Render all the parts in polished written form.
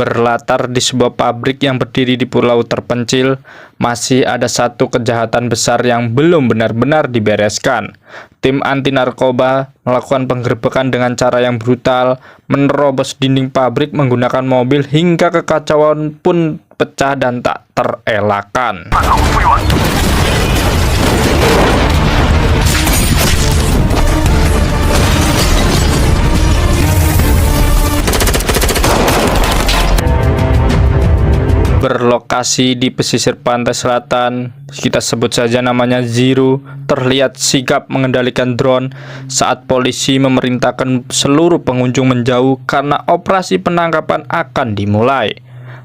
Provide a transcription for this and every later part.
Berlatar di sebuah pabrik yang berdiri di pulau terpencil, masih ada satu kejahatan besar yang belum benar-benar dibereskan. Tim anti narkoba melakukan penggerbekan dengan cara yang brutal, menerobos dinding pabrik menggunakan mobil hingga kekacauan pun pecah dan tak terelakkan. Berlokasi di pesisir pantai selatan, kita sebut saja namanya Zero, terlihat sigap mengendalikan drone saat polisi memerintahkan seluruh pengunjung menjauh karena operasi penangkapan akan dimulai.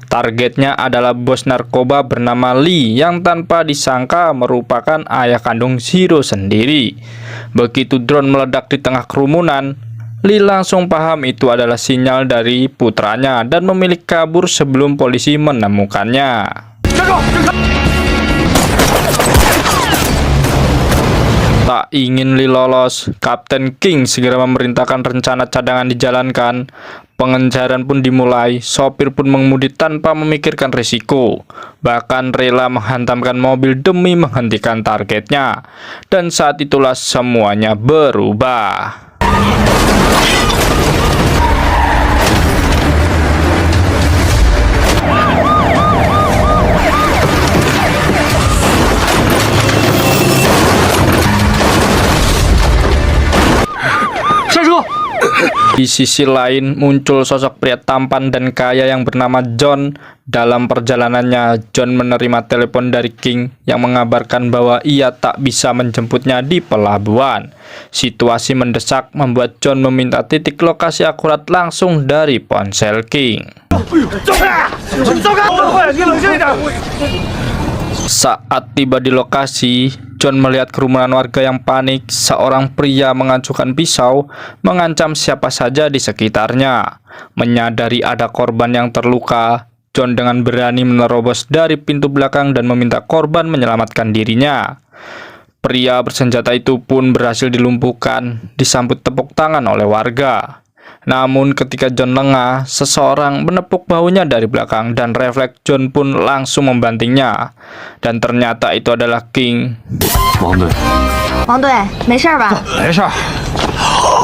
Targetnya adalah bos narkoba bernama Lee yang tanpa disangka merupakan ayah kandung Zero sendiri. Begitu drone meledak di tengah kerumunan, Lee langsung paham itu adalah sinyal dari putranya dan memilih kabur sebelum polisi menemukannya. Tak ingin Lee lolos, Kapten King segera memerintahkan rencana cadangan dijalankan. Pengejaran pun dimulai, sopir pun mengemudi tanpa memikirkan risiko. Bahkan rela menghantamkan mobil demi menghentikan targetnya. Dan saat itulah semuanya berubah. Di sisi lain, muncul sosok pria tampan dan kaya yang bernama John. Dalam perjalanannya, John menerima telepon dari King yang mengabarkan bahwa ia tak bisa menjemputnya di pelabuhan. Situasi mendesak membuat John meminta titik lokasi akurat langsung dari ponsel King. Saat tiba di lokasi, John melihat kerumunan warga yang panik. Seorang pria mengacukan pisau, mengancam siapa saja di sekitarnya. Menyadari ada korban yang terluka, John dengan berani menerobos dari pintu belakang dan meminta korban menyelamatkan dirinya. Pria bersenjata itu pun berhasil dilumpuhkan, disambut tepuk tangan oleh warga. Namun ketika John lengah, seseorang menepuk bahunya dari belakang dan refleks John pun langsung membantingnya. Dan ternyata itu adalah King. Wang Dui, 没事吧?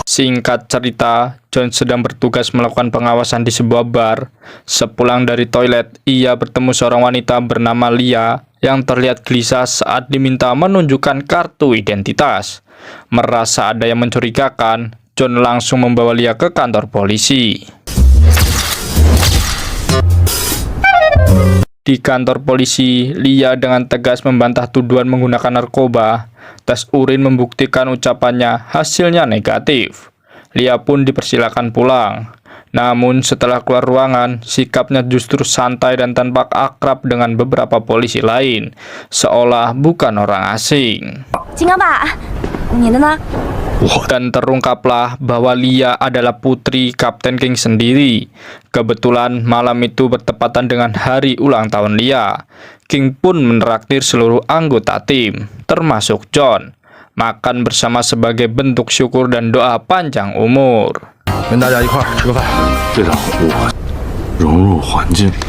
Singkat cerita, John sedang bertugas melakukan pengawasan di sebuah bar. Sepulang dari toilet, ia bertemu seorang wanita bernama Lia yang terlihat gelisah saat diminta menunjukkan kartu identitas. Merasa ada yang mencurigakan, John langsung membawa Lia ke kantor polisi. Di kantor polisi, Lia dengan tegas membantah tuduhan menggunakan narkoba. Tes urin membuktikan ucapannya, hasilnya negatif. Lia pun dipersilakan pulang. Namun setelah keluar ruangan, sikapnya justru santai dan tanpa akrab dengan beberapa polisi lain, seolah bukan orang asing. Dan terungkaplah bahwa Lia adalah putri Kapten King sendiri. Kebetulan malam itu bertepatan dengan hari ulang tahun Lia. King pun menraktir seluruh anggota tim, termasuk John, makan bersama sebagai bentuk syukur dan doa panjang umur.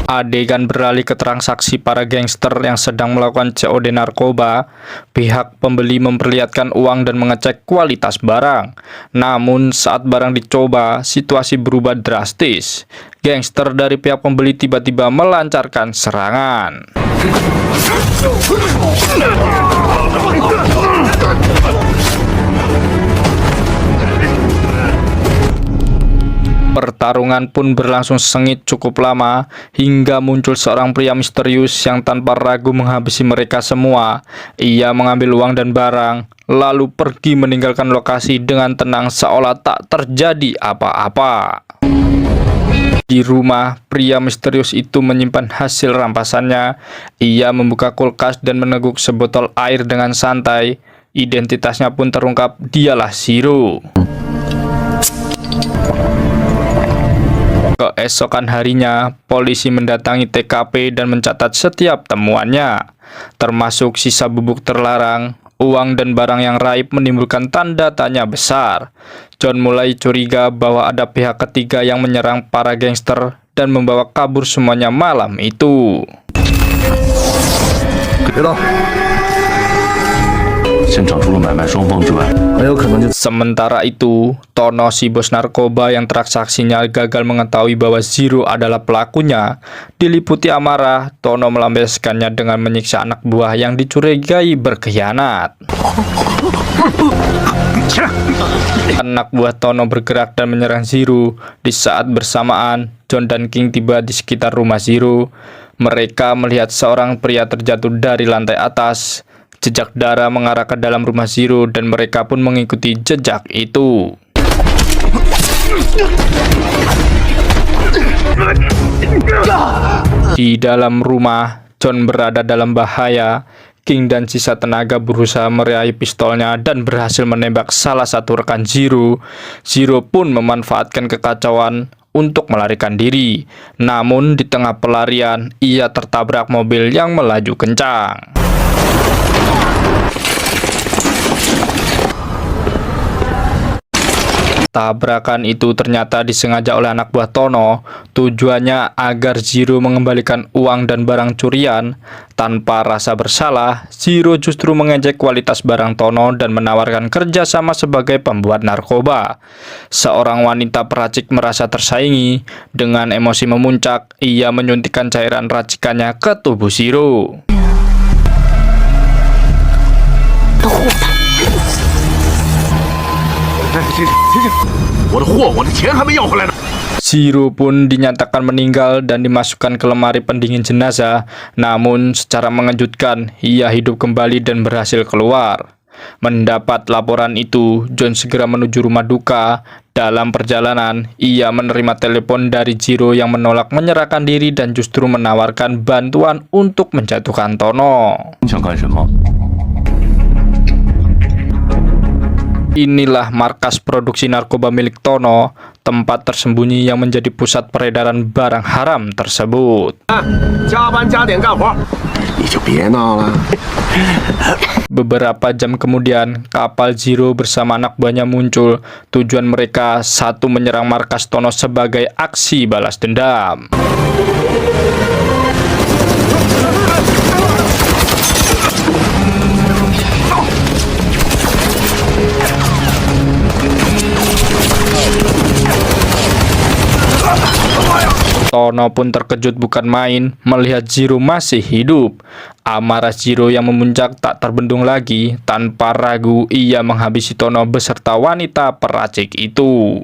Adegan beralih ke transaksi para gangster yang sedang melakukan COD narkoba. Pihak pembeli memperlihatkan uang dan mengecek kualitas barang. Namun saat barang dicoba, situasi berubah drastis. Gangster dari pihak pembeli tiba-tiba melancarkan serangan. Pertarungan pun berlangsung sengit cukup lama, hingga muncul seorang pria misterius yang tanpa ragu menghabisi mereka semua. Ia mengambil uang dan barang, lalu pergi meninggalkan lokasi dengan tenang seolah tak terjadi apa-apa. Di rumah, pria misterius itu menyimpan hasil rampasannya. Ia membuka kulkas dan meneguk sebotol air dengan santai. Identitasnya pun terungkap, dialah Zero. Keesokan harinya, polisi mendatangi TKP dan mencatat setiap temuannya, termasuk sisa bubuk terlarang. Uang dan barang yang raib menimbulkan tanda tanya besar. John mulai curiga bahwa ada pihak ketiga yang menyerang para gangster dan membawa kabur semuanya malam itu. 别动， 现场除了买卖双方之外， 很有可能就 Sementara itu, Tono si bos narkoba yang transaksinya gagal mengetahui bahwa Zero adalah pelakunya. Diliputi amarah, Tono melampiaskannya dengan menyiksa anak buah yang dicurigai berkhianat. Anak buah Tono bergerak dan menyerang Zero. Di saat bersamaan, John dan King tiba di sekitar rumah Zero. Mereka melihat seorang pria terjatuh dari lantai atas. Jejak darah mengarah ke dalam rumah Zero dan mereka pun mengikuti jejak itu. Di dalam rumah, John berada dalam bahaya. King dan sisa tenaga berusaha meraih pistolnya dan berhasil menembak salah satu rekan Zero. Zero pun memanfaatkan kekacauan untuk melarikan diri. Namun di tengah pelarian, ia tertabrak mobil yang melaju kencang. Tabrakan itu ternyata disengaja oleh anak buah Tono. Tujuannya agar Zero mengembalikan uang dan barang curian. Tanpa rasa bersalah, Zero justru mengejek kualitas barang Tono dan menawarkan kerjasama sebagai pembuat narkoba. Seorang wanita peracik merasa tersaingi. Dengan emosi memuncak, ia menyuntikkan cairan racikannya ke tubuh Zero. 我的货，我的钱还没要回来呢。 Zero pun dinyatakan meninggal dan dimasukkan ke lemari pendingin jenazah. Namun secara mengejutkan, ia hidup kembali dan berhasil keluar. Mendapat laporan itu, John segera menuju rumah duka. Dalam perjalanan, ia menerima telepon dari Zero yang menolak menyerahkan diri dan justru menawarkan bantuan untuk menjatuhkan Tono. 你想干什么？ Inilah markas produksi narkoba milik Tono, tempat tersembunyi yang menjadi pusat peredaran barang haram tersebut. 加班加点干活，你就别闹了。 Beberapa jam kemudian, kapal Zero bersama anak buahnya muncul. Tujuan mereka satu menyerang markas Tono sebagai aksi balas dendam. Tono pun terkejut bukan main melihat Zero masih hidup. Amarah Zero yang memuncak tak terbendung lagi. Tanpa ragu, ia menghabisi Tono beserta wanita peracik itu.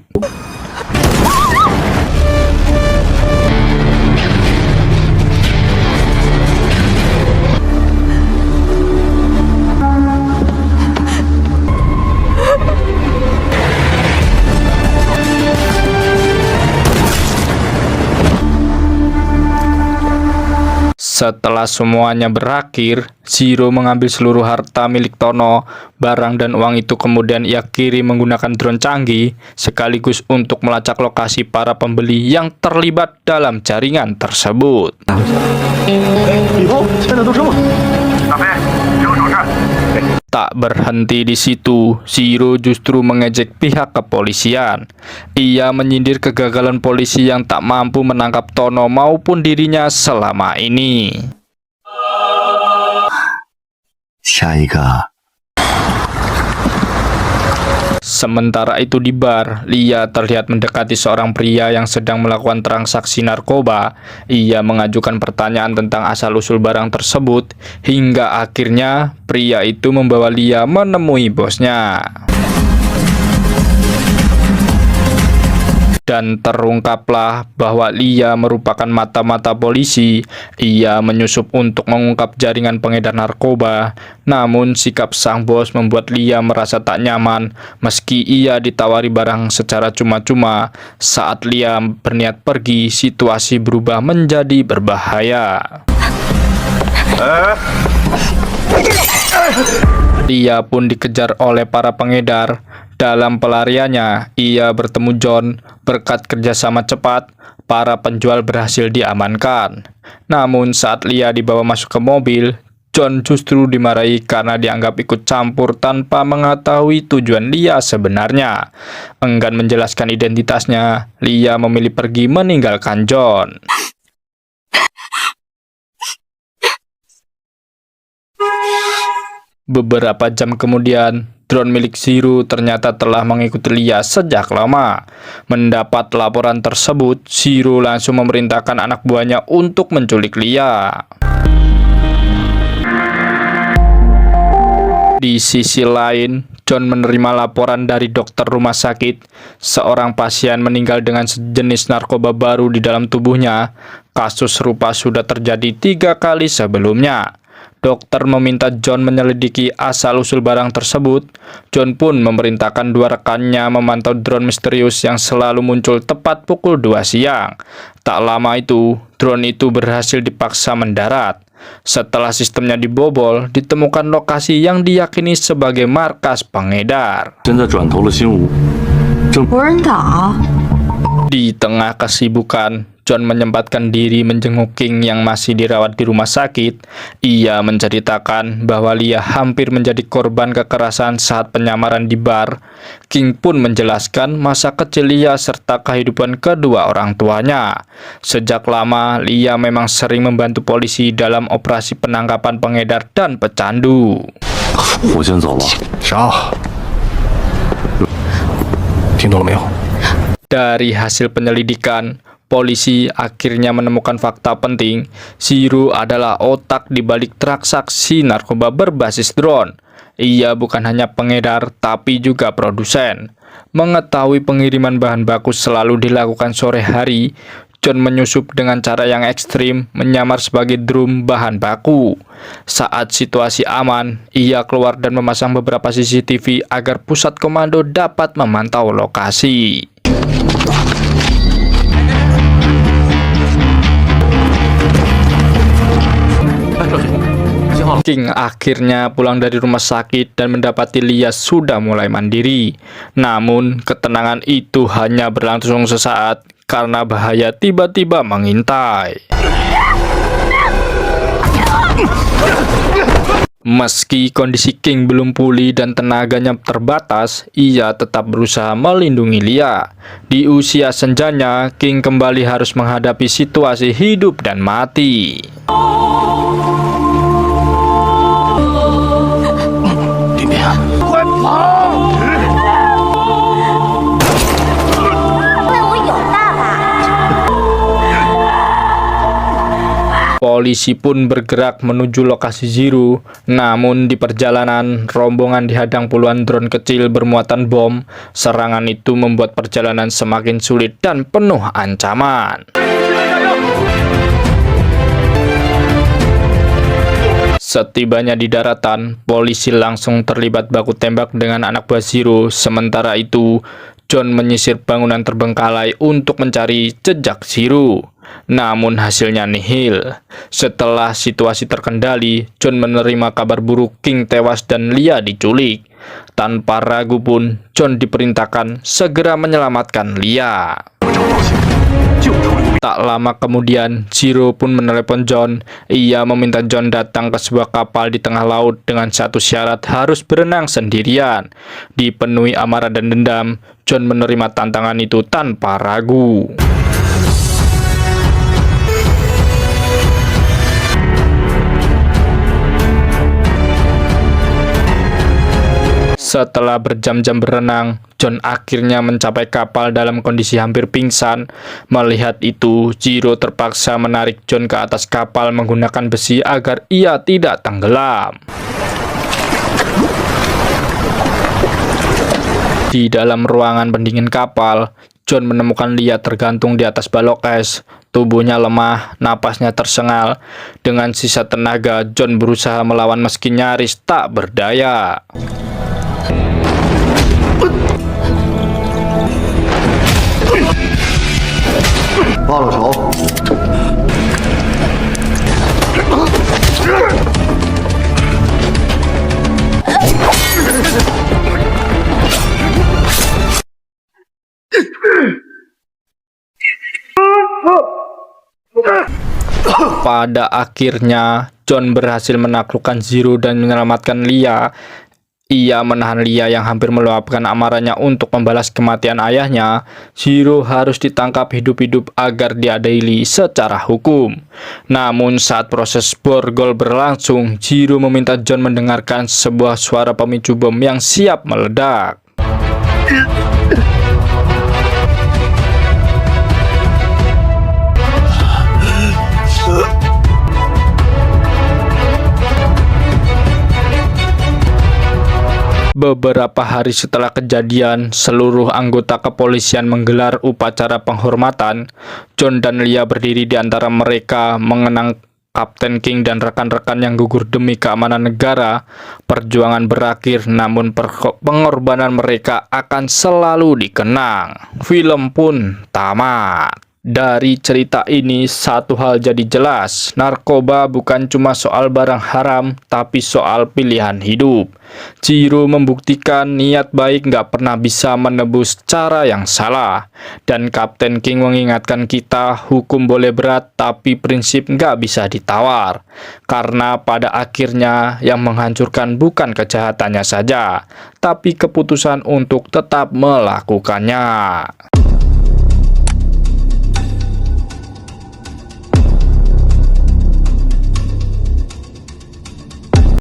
Setelah semuanya berakhir, Zero mengambil seluruh harta milik Tono. Barang dan uang itu kemudian ia kirim menggunakan drone canggih, sekaligus untuk melacak lokasi para pembeli yang terlibat dalam jaringan tersebut. 以后现在都什么？大飞，有手势。 Tak berhenti di situ, Zero justru mengejek pihak kepolisian. Ia menyindir kegagalan polisi yang tak mampu menangkap Tono maupun dirinya selama ini. 下一个。 Sementara itu di bar, Lia terlihat mendekati seorang pria yang sedang melakukan transaksi narkoba. Ia mengajukan pertanyaan tentang asal-usul barang tersebut, hingga akhirnya pria itu membawa Lia menemui bosnya. Dan terungkaplah bahwa Lia merupakan mata-mata polisi. Ia menyusup untuk mengungkap jaringan pengedar narkoba. Namun sikap sang bos membuat Lia merasa tak nyaman meski ia ditawari barang secara cuma-cuma. Saat Lia berniat pergi, situasi berubah menjadi berbahaya. Lia pun dikejar oleh para pengedar. Dalam pelariannya, ia bertemu John. Berkat kerjasama cepat, para penjual berhasil diamankan. Namun saat Lia dibawa masuk ke mobil, John justru dimarahi karena dianggap ikut campur tanpa mengetahui tujuan Lia sebenarnya. Enggan menjelaskan identitasnya, Lia memilih pergi meninggalkan John. Beberapa jam kemudian, drone milik Zero ternyata telah mengikuti Lia sejak lama. Mendapat laporan tersebut, Zero langsung memerintahkan anak buahnya untuk menculik Lia. Di sisi lain, John menerima laporan dari dokter rumah sakit. Seorang pasien meninggal dengan sejenis narkoba baru di dalam tubuhnya. Kasus serupa sudah terjadi 3 kali sebelumnya. Dokter meminta John menyelidiki asal-usul barang tersebut. John pun memerintahkan 2 rekannya memantau drone misterius yang selalu muncul tepat pukul 2 siang. Tak lama itu, drone itu berhasil dipaksa mendarat. Setelah sistemnya dibobol, ditemukan lokasi yang diyakini sebagai markas pengedar. 现在转投了新吴， 无人岛。 Di tengah kesibukan, John menyempatkan diri menjenguk King yang masih dirawat di rumah sakit. Ia menceritakan bahwa Lia hampir menjadi korban kekerasan saat penyamaran di bar. King pun menjelaskan masa kecil Lia serta kehidupan kedua orang tuanya. Sejak lama, Lia memang sering membantu polisi dalam operasi penangkapan pengedar dan pecandu. 我先走了。啥？听懂了没有？ Dari hasil penyelidikan, polisi akhirnya menemukan fakta penting. Zero adalah otak di balik transaksi narkoba berbasis drone. Ia bukan hanya pengedar, tapi juga produsen. Mengetahui pengiriman bahan baku selalu dilakukan sore hari, John menyusup dengan cara yang ekstrim, menyamar sebagai drum bahan baku. Saat situasi aman, ia keluar dan memasang beberapa CCTV agar pusat komando dapat memantau lokasi. King akhirnya pulang dari rumah sakit dan mendapati Lia sudah mulai mandiri. Namun, ketenangan itu hanya berlangsung sesaat karena bahaya tiba-tiba mengintai. Meski kondisi King belum pulih dan tenaganya terbatas, ia tetap berusaha melindungi Lia. Di usia senjanya, King kembali harus menghadapi situasi hidup dan mati. Polisi pun bergerak menuju lokasi Zero. Namun di perjalanan, rombongan dihadang puluhan drone kecil bermuatan bom. Serangan itu membuat perjalanan semakin sulit dan penuh ancaman. Setibanya di daratan, polisi langsung terlibat baku tembak dengan anak buah Zero. Sementara itu, John menyisir bangunan terbengkalai untuk mencari jejak Zero. Namun hasilnya nihil. Setelah situasi terkendali, John menerima kabar buruk King tewas dan Lia diculik. Tanpa ragu pun, John diperintahkan segera menyelamatkan Lia. Tak lama kemudian, Zero pun menelepon John. Ia meminta John datang ke sebuah kapal di tengah laut dengan satu syarat, harus berenang sendirian. Dipenuhi amarah dan dendam, John menerima tantangan itu tanpa ragu. Setelah berjam-jam berenang, John akhirnya mencapai kapal dalam kondisi hampir pingsan. Melihat itu, Zero terpaksa menarik John ke atas kapal menggunakan besi agar ia tidak tenggelam. Di dalam ruangan pendingin kapal, John menemukan Lia tergantung di atas balok es. Tubuhnya lemah, napasnya tersengal. Dengan sisa tenaga, John berusaha melawan meski nyaris tak berdaya. Pada akhirnya, John berhasil menaklukkan Zero dan menyelamatkan Lia. Ia menahan Lia yang hampir meluapkan amarahnya untuk membalas kematian ayahnya. Zero harus ditangkap hidup-hidup agar diadili secara hukum. Namun saat proses borgol berlangsung, Zero meminta John mendengarkan sebuah suara pemicu bom yang siap meledak. Beberapa hari setelah kejadian, seluruh anggota kepolisian menggelar upacara penghormatan. John dan Lia berdiri di antara mereka mengenang Kapten King dan rekan-rekan yang gugur demi keamanan negara. Perjuangan berakhir, namun pengorbanan mereka akan selalu dikenang. Film pun tamat. Dari cerita ini, satu hal jadi jelas, narkoba bukan cuma soal barang haram, tapi soal pilihan hidup. Zero membuktikan niat baik nggak pernah bisa menebus cara yang salah. Dan Kapten King mengingatkan kita, hukum boleh berat, tapi prinsip nggak bisa ditawar. Karena pada akhirnya, yang menghancurkan bukan kejahatannya saja, tapi keputusan untuk tetap melakukannya.